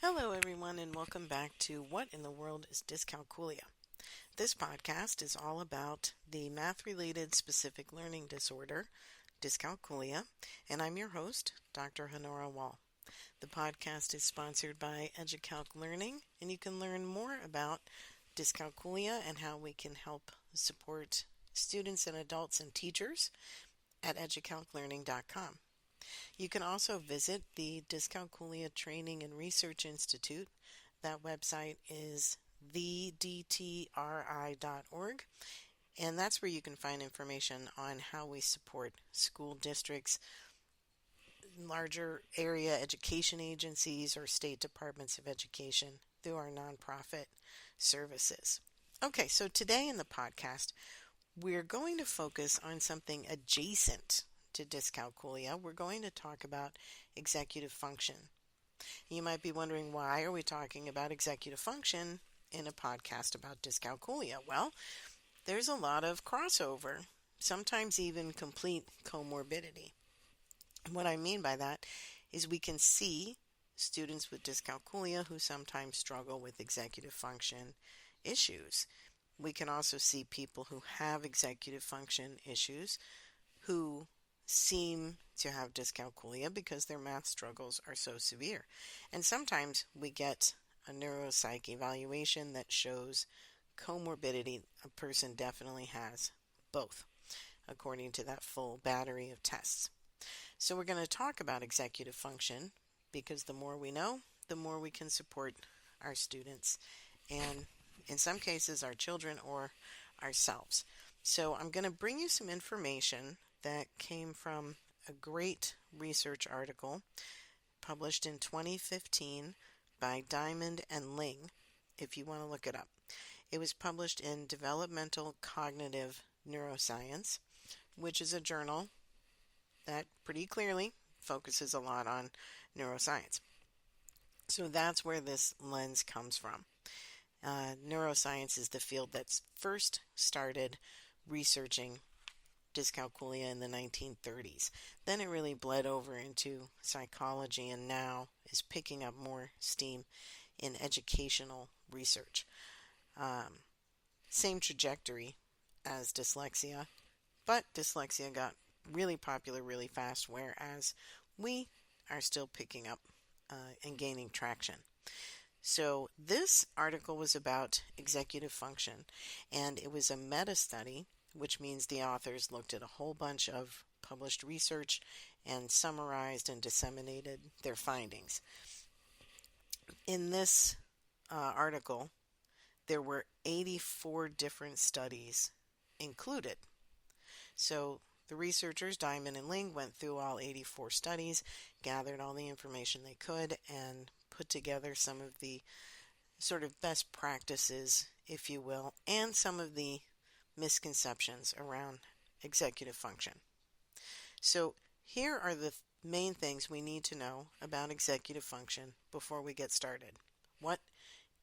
Hello, everyone, and welcome back to What in the World is Dyscalculia? This podcast is all about the math related specific learning disorder, dyscalculia, and I'm your host, Dr. Honora Wall. The podcast is sponsored by EduCalc Learning, and you can learn more about dyscalculia and how we can help support students and adults and teachers at educalclearning.com. You can also visit the Dyscalculia Training and Research Institute. That website is thedtri.org, and that's where you can find information on how we support school districts, larger area education agencies, or state departments of education through our nonprofit services. Okay, so today in the podcast, we're going to focus on something adjacent to dyscalculia. We're going to talk about executive function. You might be wondering, why are we talking about executive function in a podcast about dyscalculia? Well, there's a lot of crossover, sometimes even complete comorbidity. What I mean by that is we can see students with dyscalculia who sometimes struggle with executive function issues. We can also see people who have executive function issues who seem to have dyscalculia because their math struggles are so severe. And sometimes we get a neuropsych evaluation that shows comorbidity. A person definitely has both, according to that full battery of tests. So we're going to talk about executive function because the more we know, the more we can support our students and in some cases our children or ourselves. So I'm going to bring you some information that came from a great research article published in 2015 by Diamond and Ling, if you want to look it up. It was published in Developmental Cognitive Neuroscience, which is a journal that pretty clearly focuses a lot on neuroscience. So that's where this lens comes from. Neuroscience is the field that's first started researching dyscalculia in the 1930s. Then it really bled over into psychology and now is picking up more steam in educational research. Same trajectory as dyslexia, but dyslexia got really popular really fast, whereas we are still picking up and gaining traction. So this article was about executive function, and it was a meta-study, which means the authors looked at a whole bunch of published research and summarized and disseminated their findings. In this article, there were 84 different studies included. So the researchers, Diamond and Ling, went through all 84 studies, gathered all the information they could, and put together some of the sort of best practices, if you will, and some of the misconceptions around executive function. So here are the main things we need to know about executive function before we get started. What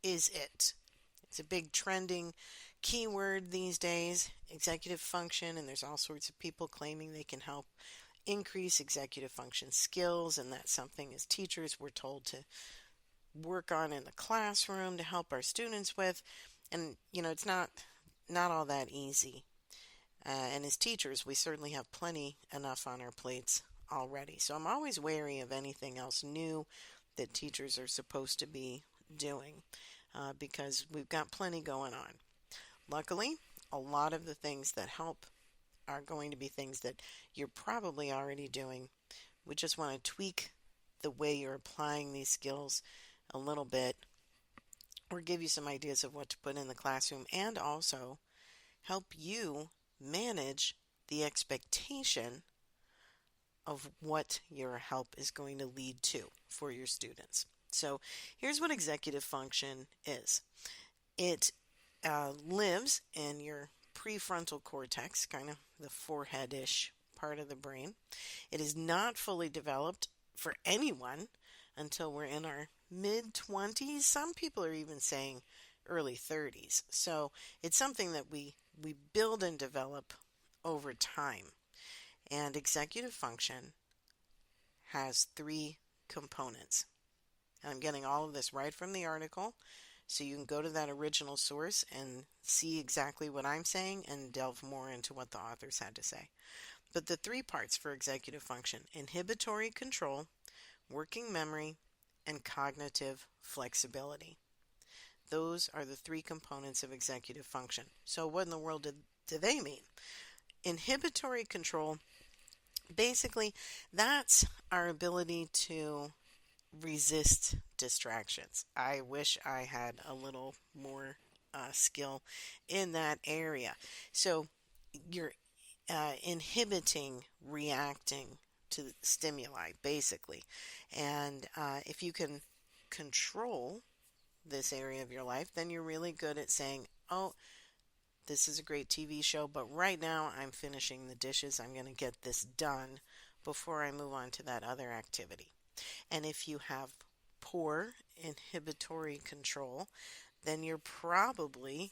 is it? It's a big trending keyword these days, executive function, and there's all sorts of people claiming they can help increase executive function skills, and that's something as teachers we're told to work on in the classroom to help our students with. And it's not all that easy. And as teachers, we certainly have plenty enough on our plates already. So I'm always wary of anything else new that teachers are supposed to be doing because we've got plenty going on. Luckily, a lot of the things that help are going to be things that you're probably already doing. We just want to tweak the way you're applying these skills a little bit, or give you some ideas of what to put in the classroom, and also help you manage the expectation of what your help is going to lead to for your students. So here's what executive function is. It lives in your prefrontal cortex, kind of the forehead-ish part of the brain. It is not fully developed for anyone until we're in our mid-20s. Some people are even saying early 30s. So it's something that we build and develop over time. And executive function has three components. And I'm getting all of this right from the article. So you can go to that original source and see exactly what I'm saying and delve more into what the authors had to say. But the three parts for executive function: inhibitory control, working memory, and cognitive flexibility. Those are the three components of executive function. So, what in the world do they mean? Inhibitory control, basically, that's our ability to resist distractions. I wish I had a little more skill in that area. So, you're inhibiting reacting to stimuli, basically. And if you can control this area of your life, then you're really good at saying, oh, this is a great TV show, but right now I'm finishing the dishes. I'm going to get this done before I move on to that other activity. And if you have poor inhibitory control, then you're probably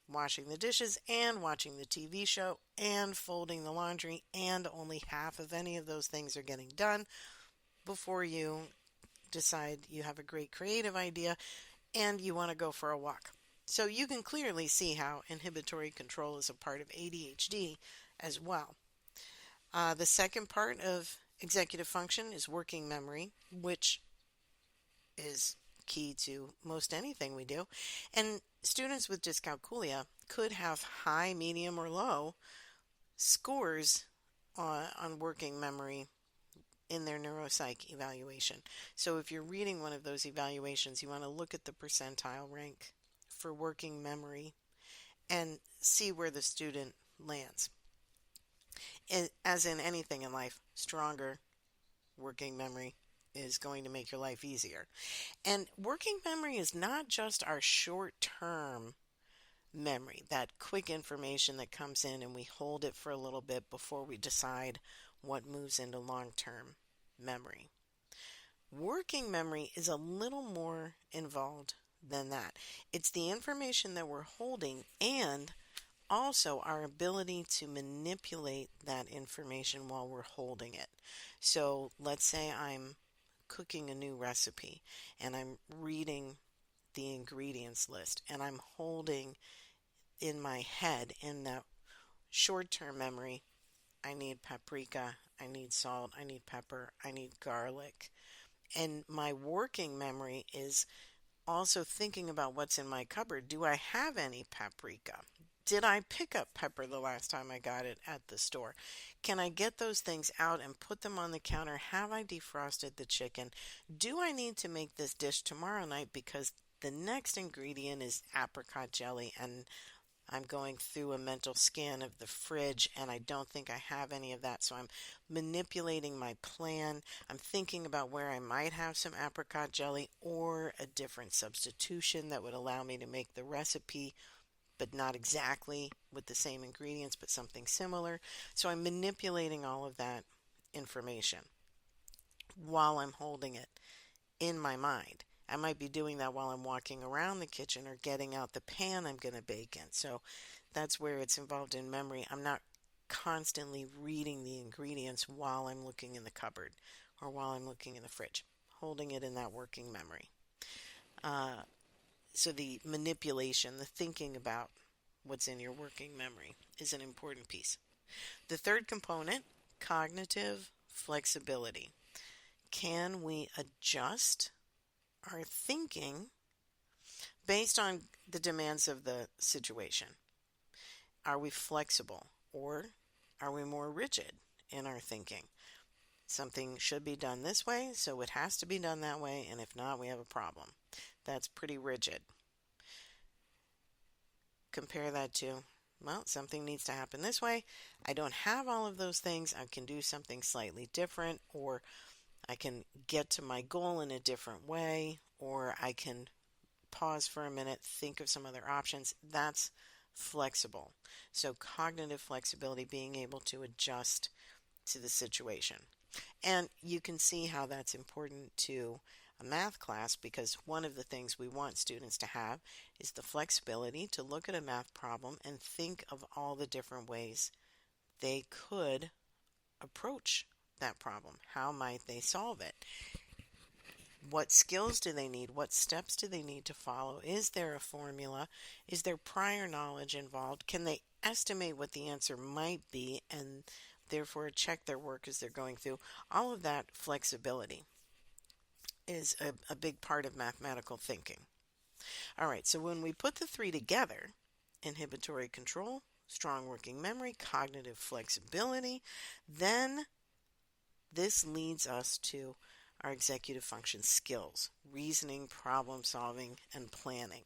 washing the dishes and watching the TV show and folding the laundry, and only half of any of those things are getting done before you decide you have a great creative idea and you want to go for a walk. So you can clearly see how inhibitory control is a part of ADHD as well. The second part of executive function is working memory, which is key to most anything we do. And students with dyscalculia could have high, medium, or low scores on working memory in their neuropsych evaluation. So if you're reading one of those evaluations, you want to look at the percentile rank for working memory and see where the student lands. As in anything in life, stronger working memory is going to make your life easier. And working memory is not just our short-term memory, that quick information that comes in and we hold it for a little bit before we decide what moves into long-term memory. Working memory is a little more involved than that. It's the information that we're holding and also our ability to manipulate that information while we're holding it. So let's say I'm cooking a new recipe and I'm reading the ingredients list and I'm holding in my head in that short-term memory, I need paprika, I need salt, I need pepper, I need garlic. And my working memory is also thinking about what's in my cupboard. Do I have any paprika? Did I pick up pepper the last time I got it at the store? Can I get those things out and put them on the counter? Have I defrosted the chicken? Do I need to make this dish tomorrow night because the next ingredient is apricot jelly and I'm going through a mental scan of the fridge and I don't think I have any of that. So I'm manipulating my plan. I'm thinking about where I might have some apricot jelly or a different substitution that would allow me to make the recipe, but not exactly with the same ingredients, but something similar. So I'm manipulating all of that information while I'm holding it in my mind. I might be doing that while I'm walking around the kitchen or getting out the pan I'm going to bake in. So that's where it's involved in memory. I'm not constantly reading the ingredients while I'm looking in the cupboard or while I'm looking in the fridge, holding it in that working memory. So the manipulation, the thinking about what's in your working memory is an important piece. The third component, cognitive flexibility. Can we adjust our thinking based on the demands of the situation? Are we flexible or are we more rigid in our thinking? Something should be done this way, so it has to be done that way, and if not, we have a problem. That's pretty rigid. Compare that to, well, something needs to happen this way. I don't have all of those things. I can do something slightly different, or I can get to my goal in a different way, or I can pause for a minute, think of some other options. That's flexible. So cognitive flexibility, being able to adjust to the situation. And you can see how that's important to a math class, because one of the things we want students to have is the flexibility to look at a math problem and think of all the different ways they could approach that problem. How might they solve it? What skills do they need? What steps do they need to follow? Is there a formula? Is there prior knowledge involved? Can they estimate what the answer might be and therefore check their work as they're going through? All of that flexibility is a big part of mathematical thinking. All right, so when we put the three together, inhibitory control, strong working memory, cognitive flexibility, then this leads us to our executive function skills, reasoning, problem solving, and planning,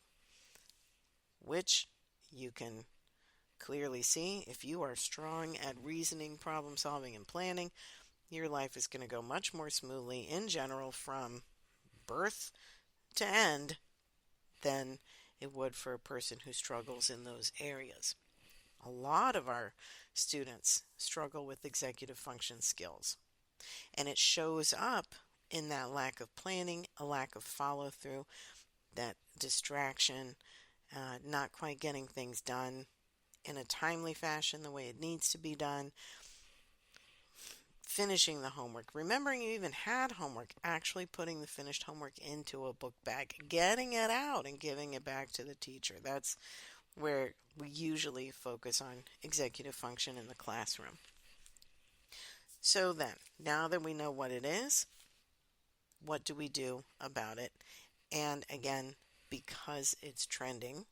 which you can clearly see if you are strong at reasoning, problem solving, and planning, your life is going to go much more smoothly in general from birth to end than it would for a person who struggles in those areas. A lot of our students struggle with executive function skills, and it shows up in that lack of planning, a lack of follow through, that distraction, not quite getting things done in a timely fashion the way it needs to be done, finishing the homework, remembering you even had homework, actually putting the finished homework into a book bag, getting it out and giving it back to the teacher. That's where we usually focus on executive function in the classroom. So then, now that we know what it is, what do we do about it? And again, because it's trending,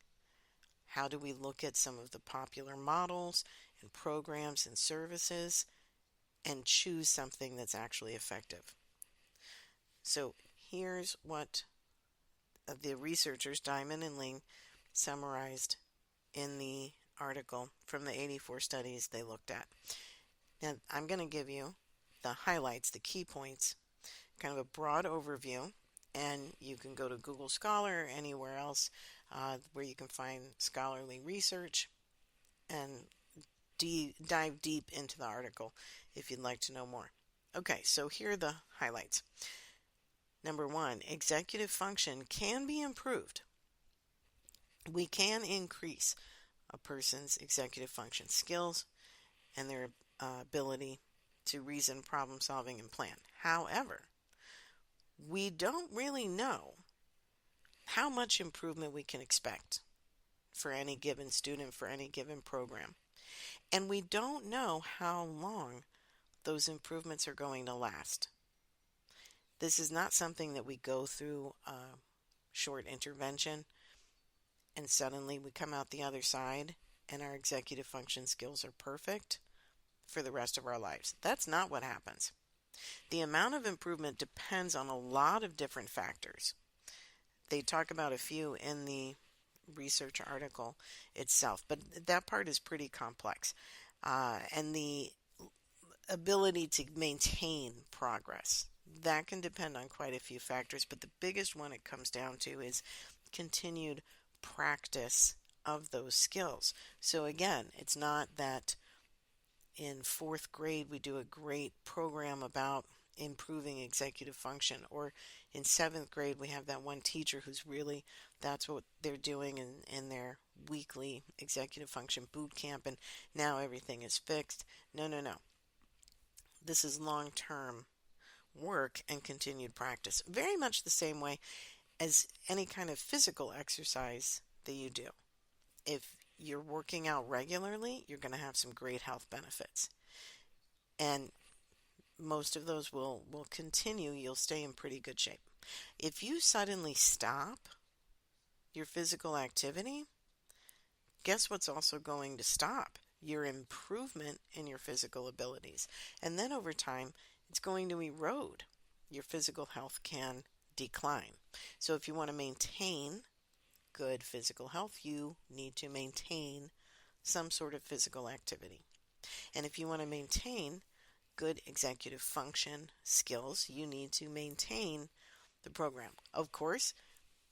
how do we look at some of the popular models and programs and services and choose something that's actually effective? So here's what the researchers, Diamond and Ling, summarized in the article from the 84 studies they looked at. Now, I'm going to give you the highlights, the key points, kind of a broad overview, and you can go to Google Scholar or anywhere else where you can find scholarly research and dive deep into the article if you'd like to know more. Okay, so here are the highlights. Number one, executive function can be improved. We can increase a person's executive function skills and their ability to reason, problem solving, and plan. However, we don't really know how much improvement we can expect for any given student, for any given program. And we don't know how long those improvements are going to last. This is not something that we go through a short intervention and suddenly we come out the other side and our executive function skills are perfect for the rest of our lives. That's not what happens. The amount of improvement depends on a lot of different factors. They talk about a few in the research article itself, but that part is pretty complex. And the ability to maintain progress, that can depend on quite a few factors, but the biggest one it comes down to is continued practice of those skills. So again, it's not that in fourth grade we do a great program about improving executive function, or in seventh grade we have that one teacher who's really, that's what they're doing in their weekly executive function boot camp and now everything is fixed. No. This is long-term work and continued practice. Very much the same way as any kind of physical exercise that you do. If you're working out regularly, you're going to have some great health benefits. And most of those will continue. You'll stay in pretty good shape. If you suddenly stop your physical activity, guess what's also going to stop? Your improvement in your physical abilities. And then over time, it's going to erode. Your physical health can decline. So if you want to maintain good physical health, you need to maintain some sort of physical activity. And if you want to maintain good executive function skills, you need to maintain the program. Of course,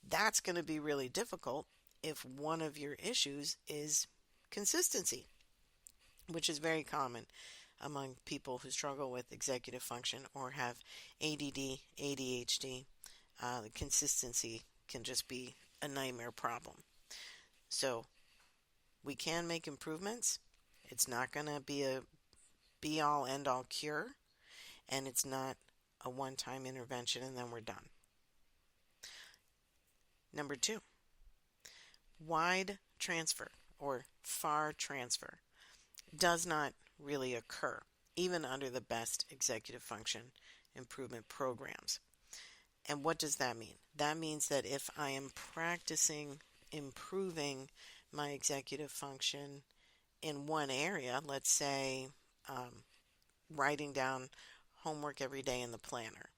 that's going to be really difficult if one of your issues is consistency, which is very common among people who struggle with executive function or have ADD, ADHD. The consistency can just be a nightmare problem. So we can make improvements. It's not going to be a be-all, end-all cure, and it's not a one-time intervention and then we're done. Number two, wide transfer or far transfer does not really occur, even under the best executive function improvement programs. And what does that mean? That means that if I am practicing improving my executive function in one area, let's say writing down homework every day in the planner,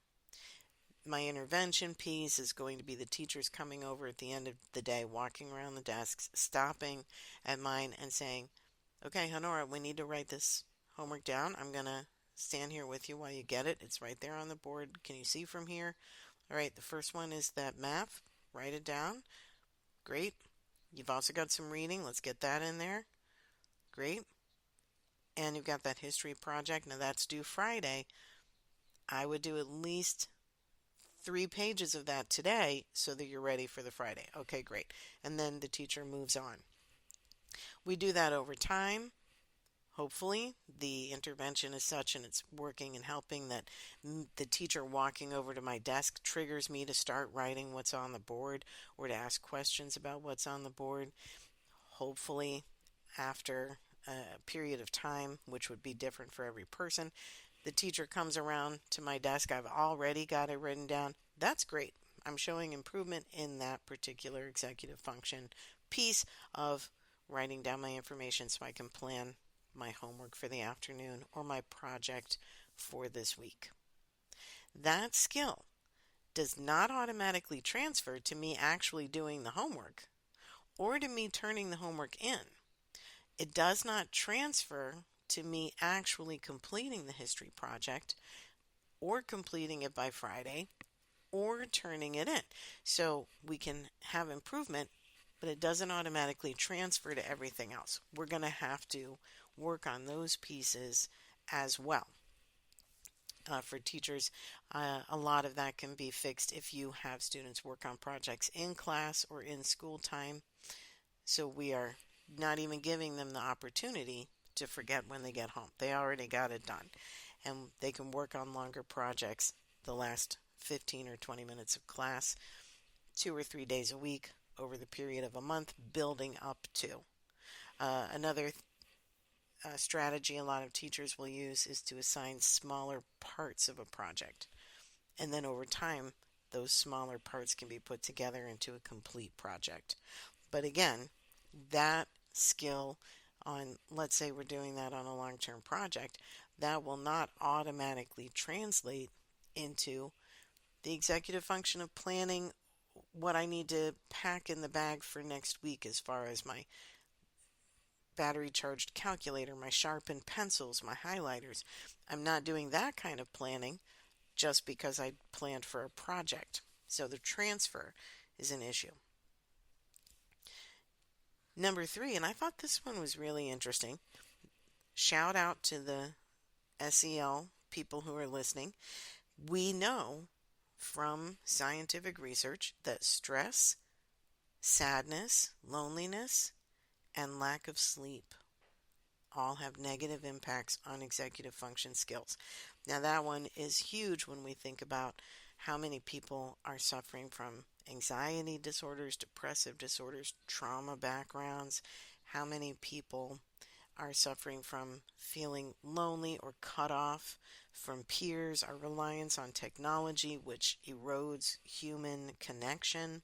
my intervention piece is going to be the teachers coming over at the end of the day, walking around the desks, stopping at mine and saying, okay, Honora, we need to write this homework down. I'm going to stand here with you while you get it. It's right there on the board. Can you see from here? All right, the first one is that math. Write it down. Great. You've also got some reading. Let's get that in there. Great. And you've got that history project. Now that's due Friday. I would do at least 3 pages of that today so that you're ready for the Friday. Okay, great. And then the teacher moves on. We do that over time. Hopefully, the intervention is such and it's working and helping that the teacher walking over to my desk triggers me to start writing what's on the board or to ask questions about what's on the board. Hopefully, after a period of time, which would be different for every person, the teacher comes around to my desk. I've already got it written down. That's great. I'm showing improvement in that particular executive function piece of writing down my information so I can plan my homework for the afternoon or my project for this week. That skill does not automatically transfer to me actually doing the homework or to me turning the homework in. It does not transfer to me actually completing the history project or completing it by Friday or turning it in. So we can have improvement, but it doesn't automatically transfer to everything else. We're going to have to work on those pieces as well. For teachers, a lot of that can be fixed if you have students work on projects in class or in school time. So we are not even giving them the opportunity to forget when they get home. They already got it done. And they can work on longer projects the last 15 or 20 minutes of class, 2 or 3 days a week over the period of a month, building up to. Another strategy a lot of teachers will use is to assign smaller parts of a project. And then over time, those smaller parts can be put together into a complete project. But again, that skill on, let's say we're doing that on a long-term project, that will not automatically translate into the executive function of planning what I need to pack in the bag for next week as far as my battery charged calculator, my sharpened pencils, my highlighters. I'm not doing that kind of planning just because I planned for a project. So the transfer is an issue. Number 3, and I thought this one was really interesting. Shout out to the SEL people who are listening. We know from scientific research that stress, sadness, loneliness, and lack of sleep all have negative impacts on executive function skills. Now that one is huge when we think about how many people are suffering from anxiety disorders, depressive disorders, trauma backgrounds, how many people are suffering from feeling lonely or cut off from peers, our reliance on technology, which erodes human connection,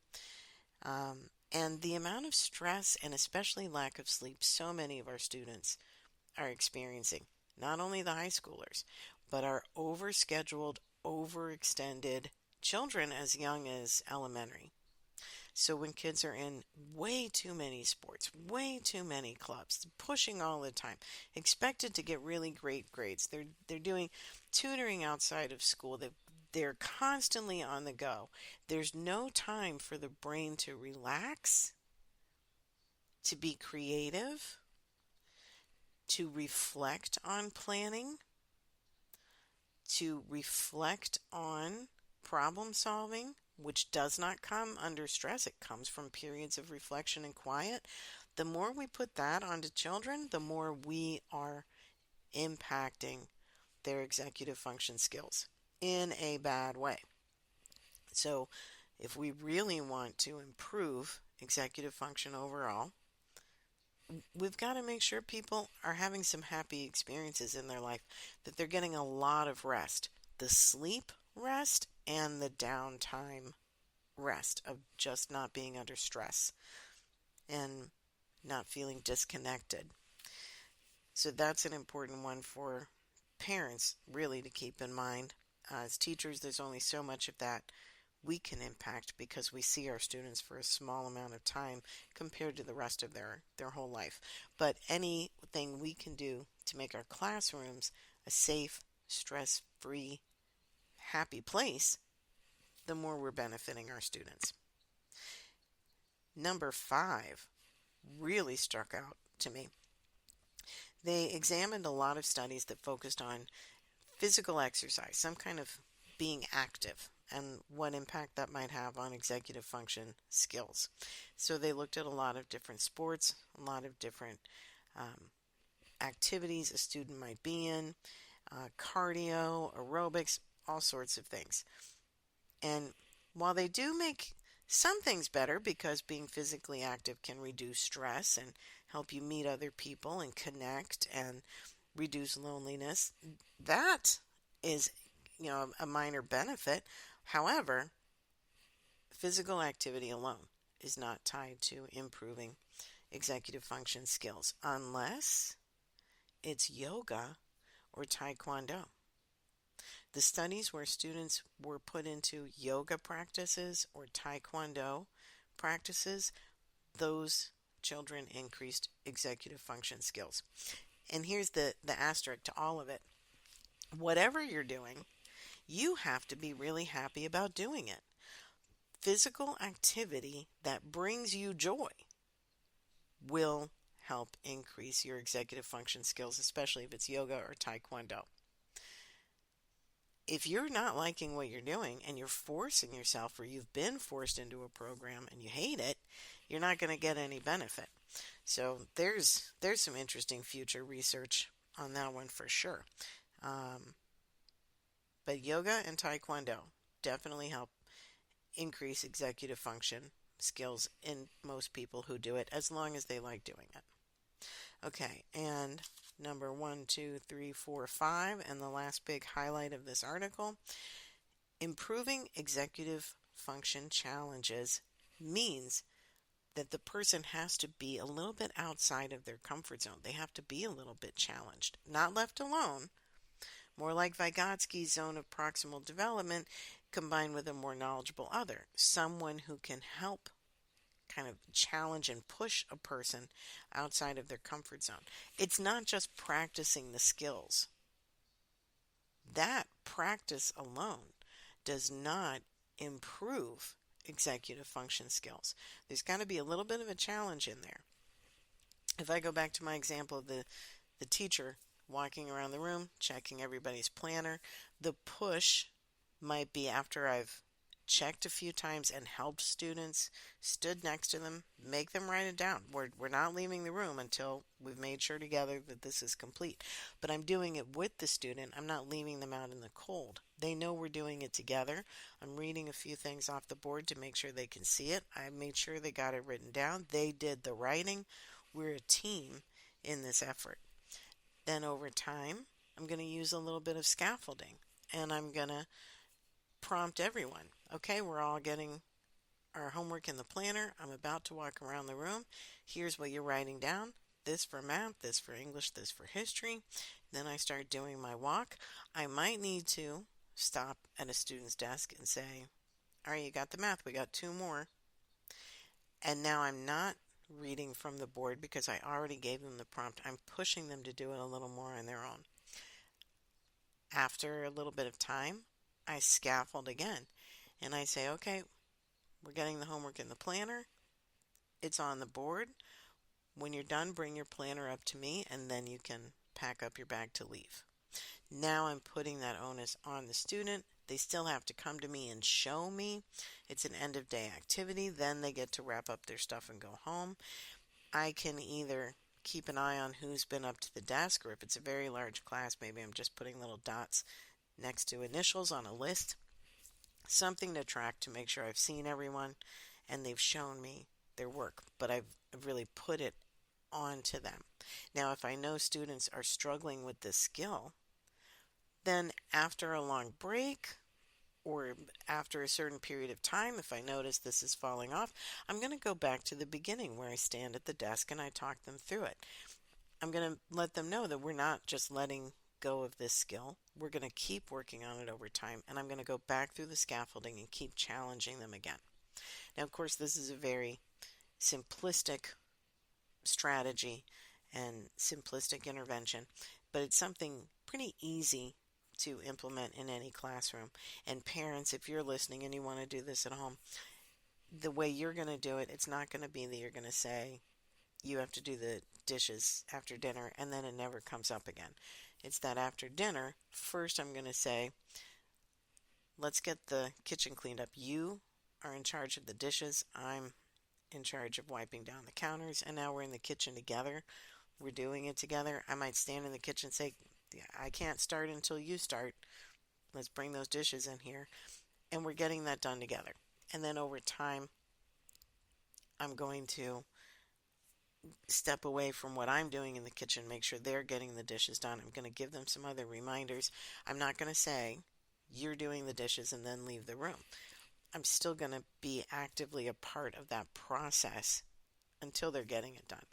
and the amount of stress and especially lack of sleep so many of our students are experiencing. Not only the high schoolers, but our overscheduled, overextended children as young as elementary. So when kids are in way too many sports, way too many clubs, pushing all the time, expected to get really great grades, they're doing tutoring outside of school, they're constantly on the go. There's no time for the brain to relax, to be creative, to reflect on planning, to reflect on problem solving, which does not come under stress. It comes from periods of reflection and quiet. The more we put that onto children, the more we are impacting their executive function skills in a bad way. So If we really want to improve executive function overall, we've got to make sure people are having some happy experiences in their life, that they're getting a lot of rest, the sleep rest and the downtime rest of just not being under stress and not feeling disconnected. So that's an important one for parents really to keep in mind. As teachers, there's only so much of that we can impact because we see our students for a small amount of time compared to the rest of their whole life. But anything we can do to make our classrooms a safe, stress free, happy place, the more we're benefiting our students. Number 5 really struck out to me. They examined a lot of studies that focused on physical exercise, some kind of being active, and what impact that might have on executive function skills. So they looked at a lot of different sports, a lot of different um, activities a student might be in, cardio, aerobics, all sorts of things. And while they do make some things better because being physically active can reduce stress and help you meet other people and connect and reduce loneliness, that is, a minor benefit. However, physical activity alone is not tied to improving executive function skills unless it's yoga or taekwondo. The studies where students were put into yoga practices or taekwondo practices, those children increased executive function skills. And here's the asterisk to all of it. Whatever you're doing, you have to be really happy about doing it. Physical activity that brings you joy will help increase your executive function skills, especially if it's yoga or taekwondo. If you're not liking what you're doing and you're forcing yourself, or you've been forced into a program and you hate it, you're not going to get any benefit. So there's some interesting future research on that one for sure. But yoga and taekwondo definitely help increase executive function skills in most people who do it, as long as they like doing it. Okay, and number 1, 2, 3, 4, 5, and the last big highlight of this article: improving executive function challenges means that the person has to be a little bit outside of their comfort zone. They have to be a little bit challenged, not left alone. More like Vygotsky's zone of proximal development combined with a more knowledgeable other, someone who can help kind of challenge and push a person outside of their comfort zone. It's not just practicing the skills. That practice alone does not improve executive function skills. There's got to be a little bit of a challenge in there. If I go back to my example of the teacher walking around the room, checking everybody's planner, the push might be after I've checked a few times and helped students, stood next to them, make them write it down. We're not leaving the room until we've made sure together that this is complete. But I'm doing it with the student. I'm not leaving them out in the cold. They know we're doing it together. I'm reading a few things off the board to make sure they can see it. I made sure they got it written down. They did the writing. We're a team in this effort. Then over time, I'm going to use a little bit of scaffolding, and I'm going to prompt everyone. Okay, we're all getting our homework in the planner. I'm about to walk around the room. Here's what you're writing down. This for math, this for English, this for history. Then I start doing my walk. I might need to stop at a student's desk and say, all right, you got the math. We got 2 more. And now I'm not reading from the board because I already gave them the prompt. I'm pushing them to do it a little more on their own. After a little bit of time, I scaffold again. And I say, okay, we're getting the homework in the planner. It's on the board. When you're done, bring your planner up to me, and then you can pack up your bag to leave. Now I'm putting that onus on the student. They still have to come to me and show me. It's an end of day activity. Then they get to wrap up their stuff and go home. I can either keep an eye on who's been up to the desk, or if it's a very large class, maybe I'm just putting little dots next to initials on a list. something to track to make sure I've seen everyone and they've shown me their work, but I've really put it onto them. Now, if I know students are struggling with this skill, then after a long break or after a certain period of time, if I notice this is falling off, I'm going to go back to the beginning where I stand at the desk and I talk them through it. I'm going to let them know that we're not just letting go of this skill. We're going to keep working on it over time, and I'm going to go back through the scaffolding and keep challenging them again. Now, of course, this is a very simplistic strategy and simplistic intervention, but it's something pretty easy to implement in any classroom. And parents, if you're listening and you want to do this at home, the way you're going to do it, it's not going to be that you're going to say you have to do the dishes after dinner and then it never comes up again. It's that after dinner, first I'm going to say, let's get the kitchen cleaned up. You are in charge of the dishes. I'm in charge of wiping down the counters. And now we're in the kitchen together. We're doing it together. I might stand in the kitchen and say, I can't start until you start. Let's bring those dishes in here. And we're getting that done together. And then over time, I'm going to step away from what I'm doing in the kitchen, make sure they're getting the dishes done. I'm going to give them some other reminders. I'm not going to say, you're doing the dishes and then leave the room. I'm still going to be actively a part of that process until they're getting it done.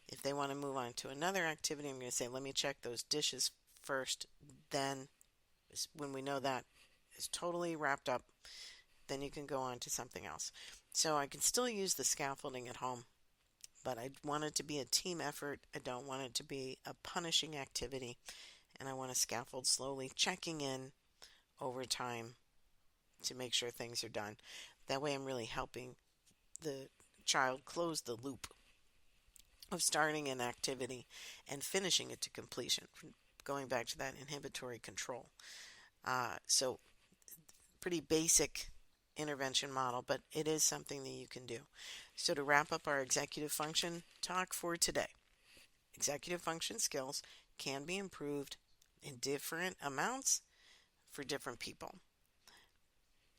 If they want to move on to another activity, I'm going to say, let me check those dishes first. Then, when we know that is totally wrapped up, then you can go on to something else. So I can still use the scaffolding at home, but I want it to be a team effort. I don't want it to be a punishing activity, and I want to scaffold slowly, checking in over time to make sure things are done. That way I'm really helping the child close the loop of starting an activity and finishing it to completion, going back to that inhibitory control. So pretty basic intervention model, but it is something that you can do. So to wrap up our executive function talk for today, executive function skills can be improved in different amounts for different people.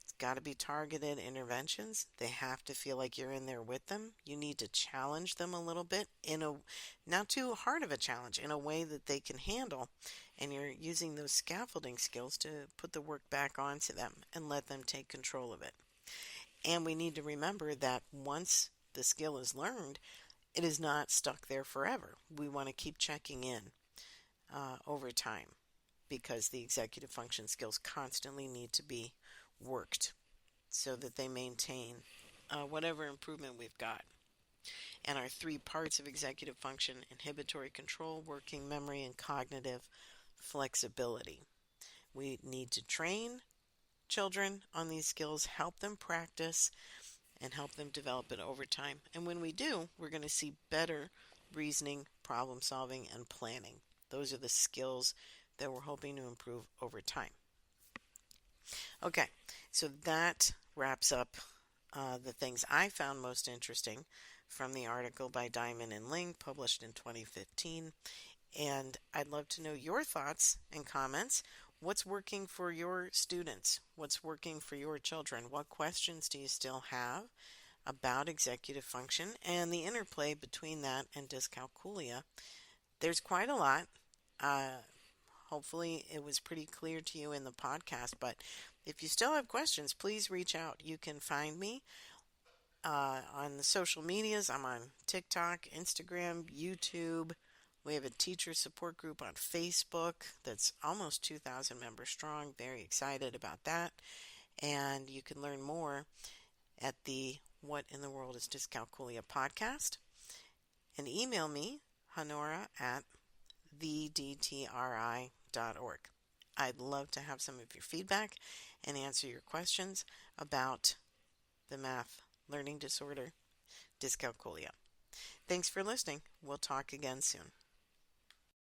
It's got to be targeted interventions. They have to feel like you're in there with them. You need to challenge them a little bit in a not too hard of a challenge, in a way that they can handle. And you're using those scaffolding skills to put the work back onto them and let them take control of it. And we need to remember that once the skill is learned, it is not stuck there forever. We want to keep checking in over time because the executive function skills constantly need to be worked so that they maintain whatever improvement we've got. And our three parts of executive function: inhibitory control, working memory, and cognitive flexibility. We need to train children on these skills, help them practice, and help them develop it over time. And when we do, we're going to see better reasoning, problem solving, and planning. Those are the skills that we're hoping to improve over time. Okay, so that wraps up the things I found most interesting from the article by Diamond and Ling, published in 2015. And I'd love to know your thoughts and comments. What's working for your students? What's working for your children? What questions do you still have about executive function and the interplay between that and dyscalculia? There's quite a lot. Hopefully it was pretty clear to you in the podcast, but if you still have questions, please reach out. You can find me on the social medias. I'm on TikTok, Instagram, YouTube. We have a teacher support group on Facebook that's almost 2,000 members strong. Very excited about that. And you can learn more at the What in the World is Dyscalculia podcast. And email me, Honora, at thedtri.org. I'd love to have some of your feedback and answer your questions about the math learning disorder, dyscalculia. Thanks for listening. We'll talk again soon.